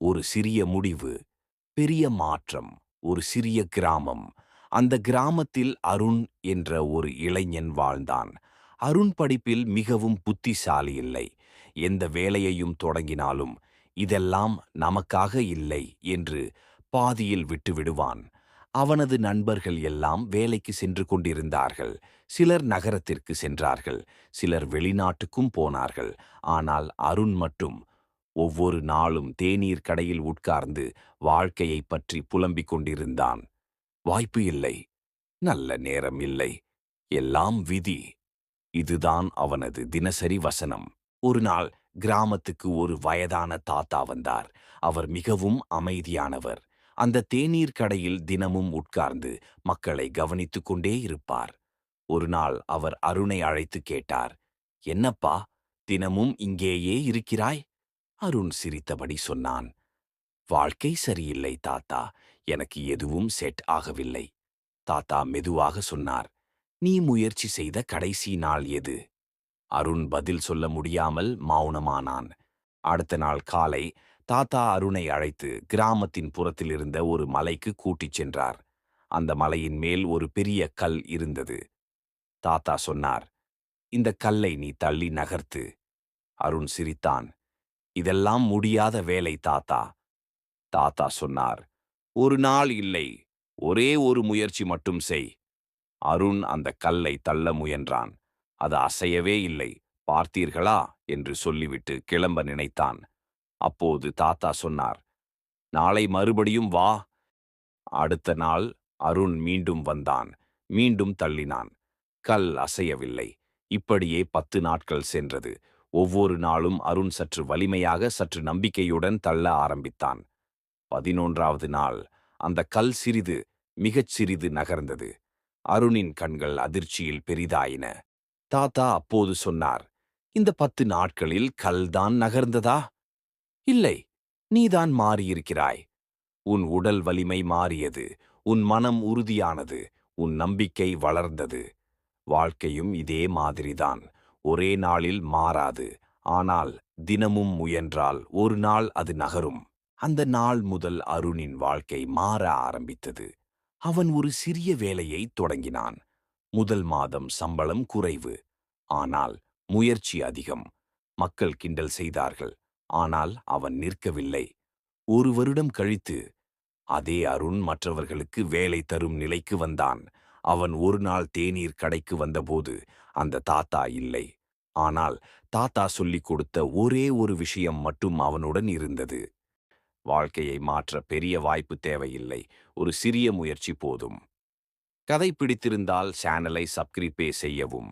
ஒரு சிறிய முடிவு, பெரிய மாற்றம். ஒரு சிறிய கிராமம். அந்த கிராமத்தில் அருண் என்ற ஒரு இளைஞன் வாழ்ந்தான். அருண் படிப்பில் மிகவும் புத்திசாலி இல்லை. எந்த வேலையையும் தொடங்கினாலும், இதெல்லாம் நமக்காக இல்லை என்று பாதியில் விட்டுவிடுவான். அவனது நண்பர்கள் எல்லாம் வேலைக்கு சென்று கொண்டிருந்தார்கள். சிலர் நகரத்திற்கு சென்றார்கள், சிலர் வெளிநாட்டுக்கும் போனார்கள். ஆனால் அருண் மட்டும் ஒவ்வொரு நாளும் தேநீர் கடையில் உட்கார்ந்து வாழ்க்கையைப் பற்றி புலம்பிக் கொண்டிருந்தான். வாய்ப்பு இல்லை, நல்ல நேரம் இல்லை, எல்லாம் விதி. இதுதான் அவனது தினசரி வசனம். ஒரு நாள் கிராமத்துக்கு ஒரு வயதான தாத்தா வந்தார். அவர் மிகவும் அமைதியானவர். அந்த தேநீர் கடையில் தினமும் உட்கார்ந்து மக்களை கவனித்துக் கொண்டே இருப்பார். ஒரு நாள் அவர் அருணை அழைத்து கேட்டார், என்னப்பா, தினமும் இங்கேயே இருக்கிறாய்? அருண் சிரித்தபடி சொன்னான், வாழ்க்கை சரியில்லை தாத்தா, எனக்கு எதுவும் செட் ஆகவில்லை. தாத்தா மெதுவாக சொன்னார், நீ முயற்சி செய்த கடைசி நாள் எது? அருண் பதில் சொல்ல முடியாமல் மௌனமானான். அடுத்த நாள் காலை தாத்தா அருணை அழைத்து கிராமத்தின் புறத்தில் இருந்த ஒரு மலைக்கு கூட்டிச் சென்றார். அந்த மலையின் மேல் ஒரு பெரிய கல் இருந்தது. தாத்தா சொன்னார், இந்த கல்லை நீ தள்ளி நகர்த்து. அருண் சிரித்தான். இதெல்லாம் முடியாத வேலை தாத்தா. தாத்தா சொன்னார், ஒரு நாள் இல்லை, ஒரே ஒரு முயற்சி மட்டும் செய். அருண் அந்த கல்லை தள்ள முயன்றான். அது அசையவே இல்லை. பார்த்தீர்களா என்று சொல்லிவிட்டு கிளம்ப நினைத்தான். அப்போது தாத்தா சொன்னார், நாளை மறுபடியும் வா. அடுத்த நாள் அருண் மீண்டும் வந்தான். மீண்டும் தள்ளினான். கல் அசையவில்லை. இப்படியே 10 நாட்கள் சென்றது. ஒவ்வொரு நாளும் அருண் சற்று வலிமையாக, சற்று நம்பிக்கையுடன் தள்ள ஆரம்பித்தான். 11வது நாள் அந்த கல் சிறிது, மிகச் சிறிது நகர்ந்தது. அருணின் கண்கள் அதிர்ச்சியில் பெரிதாயின. தாத்தா அப்போது சொன்னார், இந்த 10 நாட்களில் கல்தான் நகர்ந்ததா? இல்லை, நீதான் மாறியிருக்கிறாய். உன் உடல் வலிமை மாறியது, உன் மனம் உறுதியானது, உன் நம்பிக்கை வளர்ந்தது. வாழ்க்கையும் இதே மாதிரிதான். ஒரே நாளில் மாறாது. ஆனால் தினமும் முயன்றால் ஒரு நாள் அது நகரும். அந்த நாள் முதல் அருணின் வாழ்க்கை மாற ஆரம்பித்தது. அவன் ஒரு சிறிய வேலையை தொடங்கினான். முதல் மாதம் சம்பளம் குறைவு. ஆனால் முயற்சி அதிகம். மக்கள் கிண்டல் செய்தார்கள். ஆனால் அவன் நிற்கவில்லை. ஒரு வருடம் கழித்து அதே அருண் மற்றவர்களுக்கு வேலை தரும் நிலைக்கு வந்தான். அவன் ஒரு நாள் தேநீர் கடைக்கு வந்தபோது அந்த தாத்தா இல்லை. ஆனால் தாத்தா சொல்லிக் கொடுத்த ஒரே ஒரு விஷயம் மட்டும் அவனுடன் இருந்தது. வாழ்க்கையை மாற்ற பெரிய வாய்ப்பு தேவையில்லை, ஒரு சிறிய முயற்சி போதும். கதை பிடித்திருந்தால் சேனலை சப்ஸ்கிரைப் செய்யவும்.